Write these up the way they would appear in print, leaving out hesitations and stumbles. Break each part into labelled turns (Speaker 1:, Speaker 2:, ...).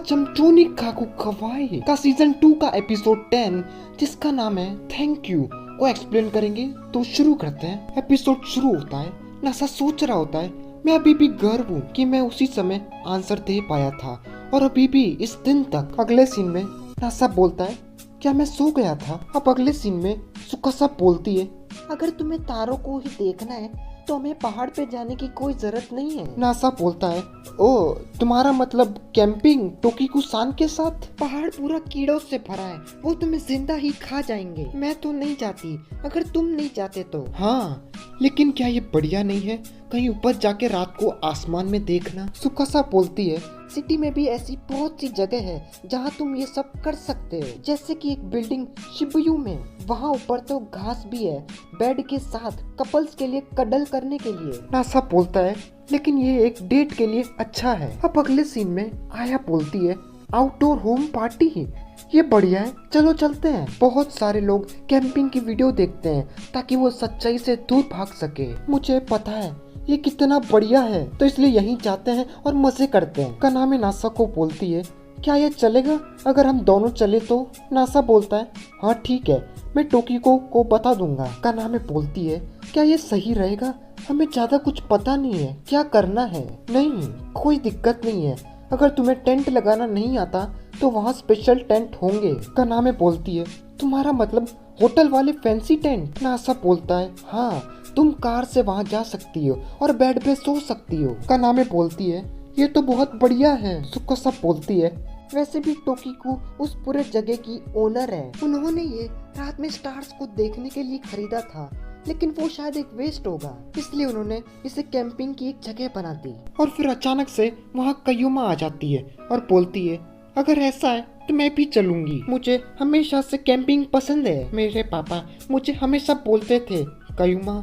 Speaker 1: चमचोनी काकू कवाई का सीजन 2 का एपिसोड 10 जिसका नाम है थैंक यू को एक्सप्लेन करेंगे। तो शुरू करते हैं। एपिसोड शुरू होता है, नासा सोच रहा होता है मैं अभी भी गर्व हूँ कि मैं उसी समय आंसर दे पाया था और अभी भी इस दिन तक। अगले सीन में नासा बोलता है क्या मैं सो गया था। अब अगले सीन में सुकासा बोलती है
Speaker 2: अगर तुम्हें तारों को ही देखना है तो हमें पहाड़ पे जाने की कोई जरूरत नहीं है।
Speaker 1: नासा बोलता है ओ तुम्हारा मतलब कैंपिंग टोकिको-सान के साथ।
Speaker 2: पहाड़ पूरा कीड़ों से भरा है, वो तुम्हें जिंदा ही खा जाएंगे। मैं तो नहीं जाती अगर तुम नहीं जाते तो।
Speaker 1: हाँ लेकिन क्या ये बढ़िया नहीं है कहीं ऊपर जाके रात को आसमान में देखना। सुकासा बोलती है
Speaker 2: सिटी में भी ऐसी बहुत सी जगह है जहाँ तुम ये सब कर सकते हो, जैसे कि एक बिल्डिंग शिबुयू में। वहाँ ऊपर तो घास भी है, बेड के साथ कपल्स के लिए कडल करने के लिए।
Speaker 1: नासा बोलता है लेकिन ये एक डेट के लिए अच्छा है। अब अगले सीन में आया बोलती है आउटडोर होम पार्टी ये बढ़िया है, चलो चलते हैं। बहुत सारे लोग कैंपिंग की वीडियो देखते हैं ताकि वो सच्चाई से दूर भाग सके। मुझे पता है ये कितना बढ़िया है तो इसलिए यहीं जाते हैं और मजे करते हैं। कानामे नासा को बोलती है क्या ये चलेगा अगर हम दोनों चले तो। नासा बोलता है हाँ ठीक है, मैं टोकिको को बता दूंगा। कानामे बोलती है क्या ये सही रहेगा, हमें ज्यादा कुछ पता नहीं है क्या करना है। नहीं कोई दिक्कत नहीं है, अगर तुम्हें टेंट लगाना नहीं आता तो वहाँ स्पेशल टेंट होंगे। कानामे बोलती है तुम्हारा मतलब होटल वाले फैंसी टेंट। नासा बोलता है हाँ तुम कार से वहाँ जा सकती हो और बेड पे सो सकती हो। कानामे बोलती है ये तो बहुत बढ़िया है। सुकासा बोलती है
Speaker 2: वैसे भी टोकिको उस पूरे जगह की ओनर है, उन्होंने ये रात में स्टार्स को देखने के लिए खरीदा था, लेकिन वो शायद एक वेस्ट होगा इसलिए उन्होंने इसे कैंपिंग की एक जगह बना दी।
Speaker 1: और फिर अचानक से वहाँ कयुमा आ जाती है और बोलती है अगर ऐसा है तो मैं भी चलूंगी, मुझे हमेशा से कैंपिंग पसंद है। मेरे पापा मुझे हमेशा बोलते थे कयुमा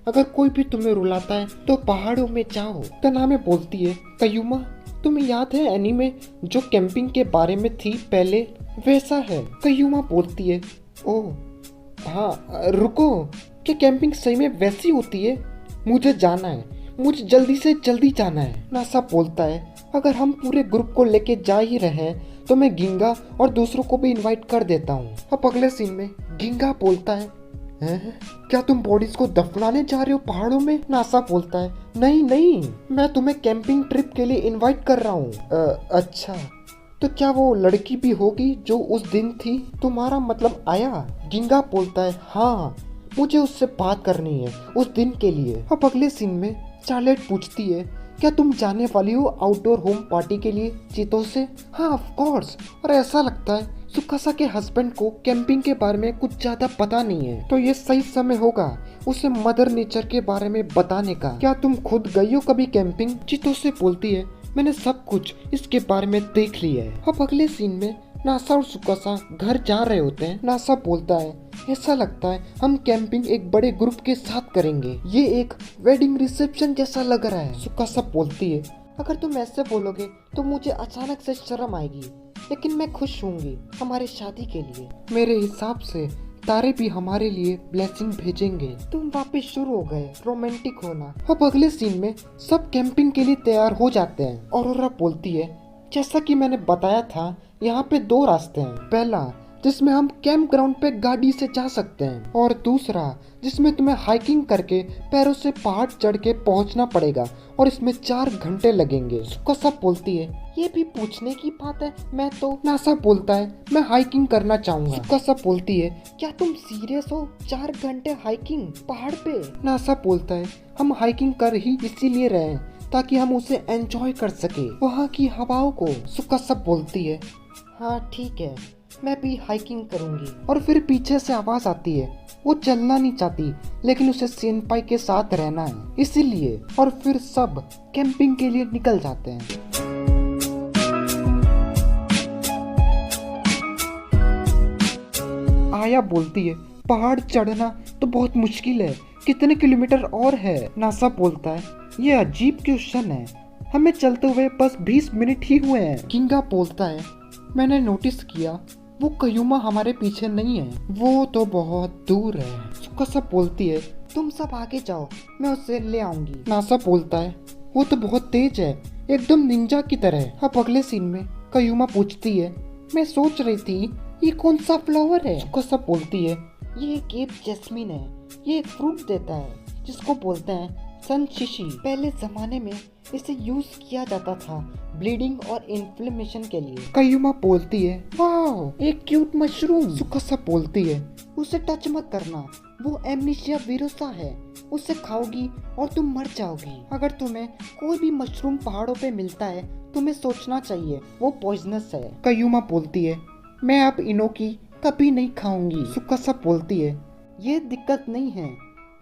Speaker 1: अगर कोई भी तुम्हें रुलाता है तो पहाड़ों में जाओ। कानामे बोलती है कयुमा तुम्हें याद है एनीमे जो कैंपिंग के बारे में थी पहले, वैसा है। कयुमा बोलती है ओह हाँ रुको, क्या कैंपिंग सही में वैसी होती है, मुझे जाना है, मुझे जल्दी से जल्दी जाना है। नासा बोलता है अगर हम पूरे ग्रुप को लेके जा ही रहे हैं तो मैं गिंगा और दूसरों को भी इनवाइट कर देता हूँ। अब अगले सीन में गिंगा बोलता है क्या तुम बॉडीज को दफनाने जा रहे हो पहाड़ों में। नासा बोलता है नहीं नहीं, मैं तुम्हें कैंपिंग ट्रिप के लिए इनवाइट कर रहा हूँ। अच्छा तो क्या वो लड़की भी होगी जो उस दिन थी, तुम्हारा मतलब आया। गिंगा बोलता है हाँ मुझे उससे बात करनी है उस दिन के लिए। अब अगले सीन में चार्लेट पूछती है क्या तुम जाने वाली हो आउटडोर होम पार्टी के लिए चीतों से। हाँ ऑफ कोर्स। और ऐसा लगता है सुकासा के हस्बैंड को कैंपिंग के बारे में कुछ ज्यादा पता नहीं है तो ये सही समय होगा उसे मदर नेचर के बारे में बताने का। क्या तुम खुद गई हो कभी कैंपिंग। चीतों से बोलती है मैंने सब कुछ इसके बारे में देख लिया है। अब अगले सीन में नासा और सुकासा घर जा रहे होते हैं। नासा बोलता है ऐसा लगता है हम कैंपिंग एक बड़े ग्रुप के साथ करेंगे, ये एक वेडिंग रिसेप्शन जैसा लग रहा है। सुकासा बोलती है
Speaker 2: अगर तुम ऐसे बोलोगे तो मुझे अचानक से शर्म आएगी, लेकिन मैं खुश होंगी हमारे शादी के लिए।
Speaker 1: मेरे हिसाब से तारे भी हमारे लिए ब्लेसिंग भेजेंगे।
Speaker 2: तुम वापस शुरू हो गए रोमांटिक होना।
Speaker 1: अब अगले सीन में सब कैंपिंग के लिए तैयार हो जाते हैं। ऑरोरा बोलती है जैसा कि मैंने बताया था यहाँ पे दो रास्ते हैं, पहला जिसमें हम कैंप ग्राउंड पे गाड़ी से जा सकते हैं और दूसरा जिसमें तुम्हें हाइकिंग करके पैरों से पहाड़ चढ़ के पहुँचना पड़ेगा और इसमें 4 घंटे लगेंगे। सुकासा बोलती है
Speaker 2: ये भी पूछने की बात है, मैं तो।
Speaker 1: नासा बोलता है मैं हाइकिंग करना चाहूँगा। सुकासा बोलती है
Speaker 2: क्या तुम सीरियस हो, 4 घंटे हाइकिंग पहाड़ पे।
Speaker 1: नासा बोलता है हम हाइकिंग कर ही इसीलिए रहे हैं ताकि हम उसे एंजॉय कर सके, वहाँ की हवाओं को। सुकासा बोलती है
Speaker 2: हाँ ठीक है मैं भी हाइकिंग करूंगी।
Speaker 1: और फिर पीछे से आवाज आती है वो चलना नहीं चाहती लेकिन उसे सेनपाई के साथ रहना है इसीलिए। और फिर सब कैंपिंग के लिए निकल जाते हैं। आया बोलती है पहाड़ चढ़ना तो बहुत मुश्किल है, कितने किलोमीटर और है। नासा बोलता है ये अजीब क्वेश्चन है, हमें चलते हुए बस 20 मिनट ही हुए हैं। किंगा बोलता है मैंने नोटिस किया वो कयुमा हमारे पीछे नहीं है, वो तो बहुत दूर है। सुकासा बोलती है
Speaker 2: तुम सब आगे जाओ मैं उसे ले आऊंगी।
Speaker 1: नासा बोलता है वो तो बहुत तेज है, एकदम निंजा की तरह। अब अगले सीन में कयूमा पूछती है, मैं सोच रही थी ये कौन सा फ्लावर है। सुकासा बोलती है,
Speaker 2: ये केप जैस्मिन है। ये एक फ्रूट देता है जिसको बोलते हैं सनशिशी। पहले जमाने में इसे यूज किया जाता था ब्लीडिंग और इन्फ्लेमेशन के लिए।
Speaker 1: कयूमा बोलती है, वाह एक क्यूट मशरूम। सुकासा बोलती है,
Speaker 2: उसे टच मत करना, वो एमनीशिया विरोसा है। उसे खाओगी और तुम मर जाओगी। अगर तुम्हें कोई भी मशरूम पहाड़ों पे मिलता है तुम्हें सोचना चाहिए वो पॉइजनस है।
Speaker 1: कयूमा बोलती है, मैं अब इनोकी कभी नहीं खाऊंगी। सुकासा बोलती है,
Speaker 2: ये दिक्कत नहीं है,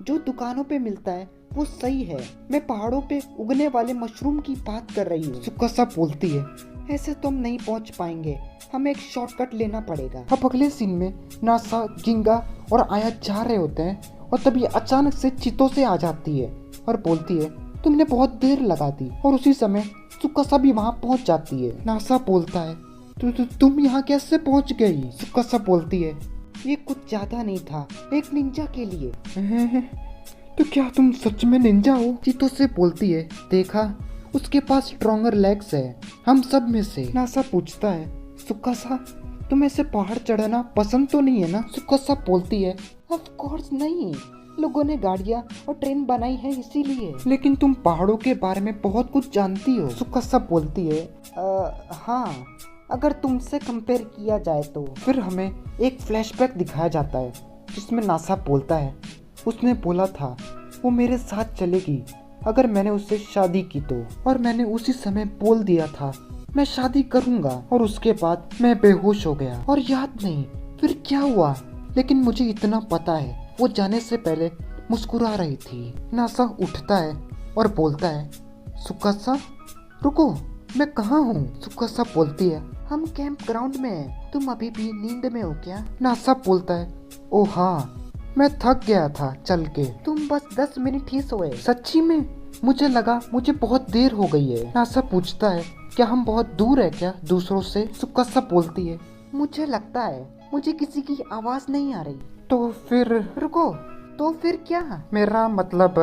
Speaker 2: जो दुकानों पे मिलता है वो सही है। मैं पहाड़ों पे उगने वाले मशरूम की बात कर रही हूँ।
Speaker 1: सुकासा बोलती है,
Speaker 2: ऐसे तुम नहीं पहुँच पाएंगे, हमें एक शॉर्टकट लेना पड़ेगा।
Speaker 1: अब अगले सीन में नासा, गिंगा और आया जा रहे होते हैं और तभी अचानक से चीतों से आ जाती है और बोलती है, तुमने बहुत देर लगा दी। और उसी समय सुकासा भी वहाँ पहुँच जाती है। नासा बोलता है, तुम यहाँ कैसे पहुँच गई। सुकासा बोलती है,
Speaker 2: ये कुछ ज्यादा नहीं था, एक निंजा के लिए।
Speaker 1: तो क्या तुम सच में निंजा हो। चीतों से बोलती है, देखा उसके पास स्ट्रॉन्गर लेग्स है हम सब में से। नासा पूछता है, सुकासा तुम्हें से पहाड़ चढ़ना पसंद तो नहीं है ना। सुकासा बोलती है,
Speaker 2: ऑफ कोर्स नहीं, लोगों ने गाड़ियाँ और ट्रेन बनाई है इसीलिए।
Speaker 1: लेकिन तुम पहाड़ों के बारे में बहुत कुछ जानती हो। सुकासा बोलती है,
Speaker 2: हाँ अगर तुमसे कंपेयर किया जाए तो।
Speaker 1: फिर हमें एक फ्लैशबैक दिखाया जाता है जिसमें नासा बोलता है, उसने बोला था वो मेरे साथ चलेगी अगर मैंने उससे शादी की तो, और मैंने उसी समय बोल दिया था मैं शादी करूंगा। और उसके बाद मैं बेहोश हो गया और याद नहीं फिर क्या हुआ, लेकिन मुझे इतना पता है वो जाने से पहले मुस्कुरा रही थी। नासा उठता है और बोलता है, सुकासा रुको, मैं कहाँ हूँ। सुकासा बोलती है,
Speaker 2: हम कैंप ग्राउंड में हैं, तुम अभी भी नींद में हो क्या।
Speaker 1: नासा बोलता है, ओ हाँ मैं थक गया था चल के।
Speaker 2: तुम बस 10 मिनट ही सोए।
Speaker 1: सच्ची में मुझे लगा मुझे बहुत देर हो गई है। नासा पूछता है, क्या हम बहुत दूर है क्या दूसरों से। सुकासा बोलती है,
Speaker 2: मुझे लगता है मुझे किसी की आवाज नहीं आ रही।
Speaker 1: तो फिर
Speaker 2: रुको, तो फिर क्या।
Speaker 1: मेरा मतलब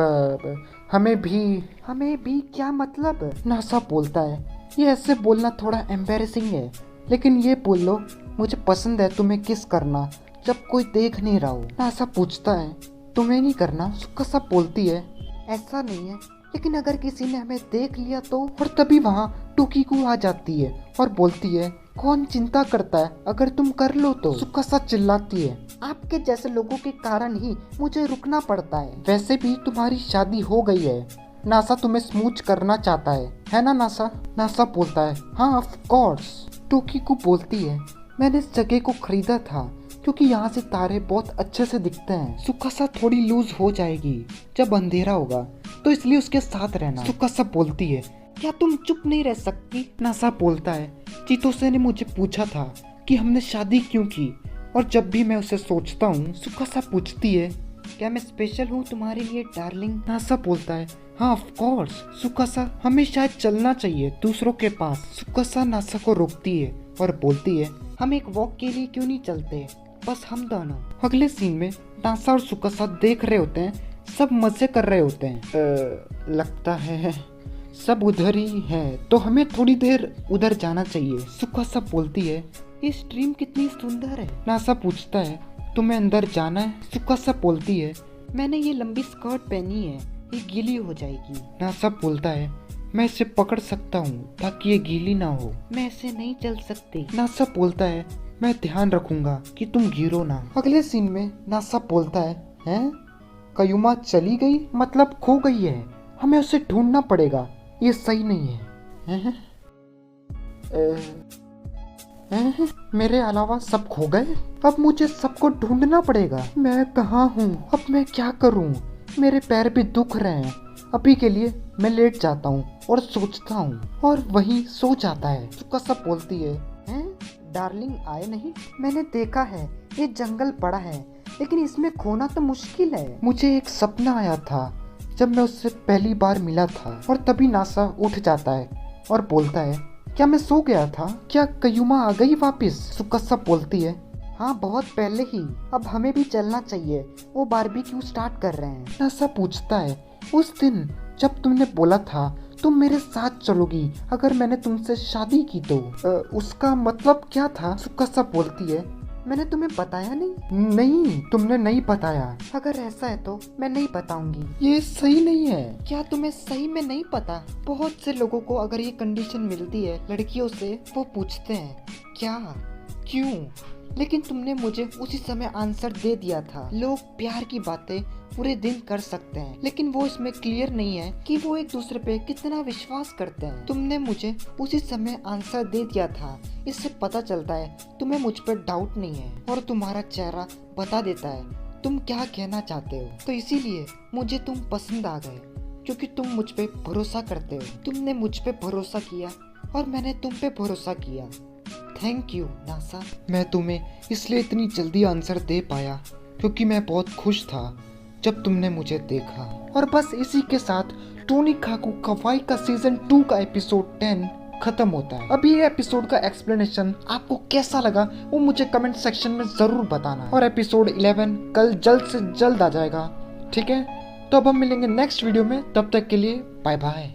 Speaker 1: हमें भी
Speaker 2: क्या मतलब।
Speaker 1: नासा बोलता है, ये ऐसे बोलना थोड़ा एम्बैरेसिंग है, लेकिन ये बोल लो मुझे पसंद है तुम्हें किस करना जब कोई देख नहीं रहा हो। नासा पूछता है, तुम्हें नहीं करना। सुकासा बोलती है,
Speaker 2: ऐसा नहीं है, लेकिन अगर किसी ने हमें देख लिया तो।
Speaker 1: और तभी वहाँ टोकीको आ जाती है और बोलती है, कौन चिंता करता है अगर तुम कर लो तो। सुकासा चिल्लाती है,
Speaker 2: आपके जैसे लोगों के कारण ही मुझे रुकना पड़ता है।
Speaker 1: वैसे भी तुम्हारी शादी हो गई है, नासा तुम्हें स्मूच करना चाहता है ना नासा। नासा बोलता है, हाँ ऑफ कोर्स। टोकीको बोलती है, मैंने इस जगह को खरीदा था क्योंकि यहाँ से तारे बहुत अच्छे से दिखते हैं। सुकासा थोड़ी लूज हो जाएगी जब अंधेरा होगा, तो इसलिए उसके साथ रहना। सुकासा बोलती है,
Speaker 2: क्या तुम चुप नहीं रह सकती।
Speaker 1: नासा बोलता है, चितोसे ने मुझे पूछा था कि हमने शादी क्यों की, और जब भी मैं उसे सोचता हूँ। सुकासा पूछती है,
Speaker 2: क्या मैं स्पेशल हूँ तुम्हारे लिए डार्लिंग।
Speaker 1: नासा बोलता है, हाँ ऑफ कोर्स। सुकासा, हमें शायद चलना चाहिए दूसरों के पास। सुकासा नासा को रोकती है और बोलती है,
Speaker 2: हम एक वॉक के लिए क्यों नहीं चलते, बस हम दोनों।
Speaker 1: अगले सीन में नासा और सुकासा देख रहे होते हैं, सब मजे कर रहे होते हैं। लगता है सब उधर ही है, तो हमें थोड़ी देर उधर जाना चाहिए। सुकासा बोलती है,
Speaker 2: ये स्ट्रीम कितनी सुंदर है।
Speaker 1: नासा पूछता है, तुम्हें अंदर जाना है। सुकासा बोलती है,
Speaker 2: मैंने ये लंबी स्कर्ट पहनी है, ये गीली हो जाएगी।
Speaker 1: नासा बोलता है, मैं इसे पकड़ सकता हूँ ताकि ये गीली ना हो।
Speaker 2: मैं ऐसे नहीं चल सकती।
Speaker 1: नासा बोलता है, मैं ध्यान रखूंगा कि तुम गिरो ना। अगले सीन में नासा बोलता है, हैं? कयूमा चली गई, मतलब खो गई है, हमें उसे ढूंढना पड़ेगा, ये सही नहीं है। मेरे अलावा सब खो गए, अब मुझे सबको ढूंढना पड़ेगा। मैं कहाँ हूँ, अब मैं क्या करूँ, मेरे पैर भी दुख रहे हैं। अभी के लिए मैं लेट जाता हूँ और सोचता हूँ, और वहीं सो जाता है। सुकासा बोलती है,
Speaker 2: हैं? डार्लिंग आए नहीं। मैंने देखा है ये जंगल बड़ा है, लेकिन इसमें खोना तो मुश्किल है।
Speaker 1: मुझे एक सपना आया था जब मैं उससे पहली बार मिला था। और तभी नासा उठ जाता है और बोलता है, क्या मैं सो गया था, क्या कयूमा आ गई वापस। सुकासा बोलती है,
Speaker 2: हाँ बहुत पहले ही, अब हमें भी चलना चाहिए, वो बारबेक्यू स्टार्ट कर रहे हैं।
Speaker 1: नासा पूछता है, उस दिन जब तुमने बोला था तुम मेरे साथ चलोगी अगर मैंने तुमसे शादी की तो। उसका मतलब क्या था? सुकासा बोलती है।
Speaker 2: मैंने तुम्हें बताया नहीं?
Speaker 1: नहीं, तुमने नहीं बताया।
Speaker 2: अगर ऐसा है तो मैं नहीं बताऊंगी।
Speaker 1: ये सही नहीं है।
Speaker 2: क्या तुम्हें सही में नहीं पता? बहुत से लोगों को अगर ये कंडीशन मिलती है लड़कियों से, वो पूछते हैं क्या, क्यों, लेकिन तुमने मुझे उसी समय आंसर दे दिया था। लोग प्यार की बातें पूरे दिन कर सकते हैं, लेकिन वो इसमें क्लियर नहीं है कि वो एक दूसरे पे कितना विश्वास करते हैं। तुमने मुझे उसी समय आंसर दे दिया था। इससे पता चलता है तुम्हें मुझ पर डाउट नहीं है, और तुम्हारा चेहरा बता देता है तुम क्या कहना चाहते हो। तो इसीलिए मुझे तुम पसंद आ गए, क्योंकि तुम मुझ पे भरोसा करते हो। तुमने मुझ पे भरोसा किया और मैंने तुम पे भरोसा किया। Thank you NASA.
Speaker 1: मैं तुम्हें इसलिए इतनी जल्दी आंसर दे पाया क्योंकि मैं बहुत खुश था जब तुमने मुझे देखा। और बस इसी के साथ टोनी काकू कवाई का सीजन 2 का एपिसोड 10 खत्म होता है। अब ये एपिसोड का एक्सप्लेनेशन आपको कैसा लगा वो मुझे कमेंट सेक्शन में जरूर बताना। और एपिसोड 11 कल जल्द से जल्द आ जाएगा, ठीक है? तो अब हम मिलेंगे नेक्स्ट वीडियो में, तब तक के लिए बाय बाय।